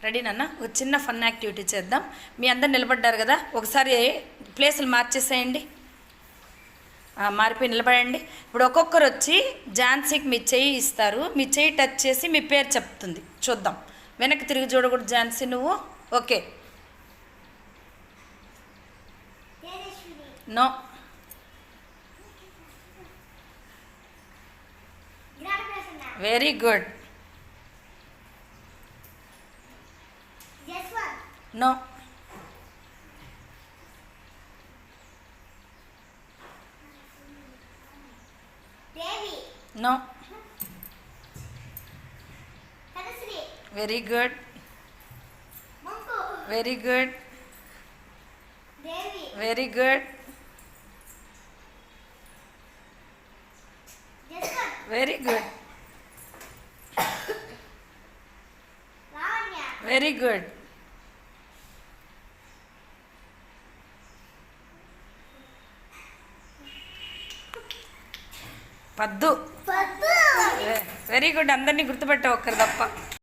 Ready నాన్న? ఒక చిన్న ఫన్ యాక్టివిటీ చేద్దాం. మీ అందరు నిలబడ్డారు కదా, ఒకసారి ప్లేసులు మార్చేసేయండి. మారిపోయి నిలబడండి. ఇప్పుడు ఒక్కొక్కరు వచ్చి ఝాన్సీకి మీ చెయ్యి ఇస్తారు. మీ చెయ్యి టచ్ చేసి మీ పేరు చెప్తుంది. చూద్దాం. వెనక్కి తిరిగి చూడకూడదు ఝాన్సీ నువ్వు. Okay. No. Very good. No. No. Very good. Very good. Very good. Very good. Very good. Paddu. Very good. అందరినీ గుర్తుపెట్టావు ఒక్కరు తప్ప.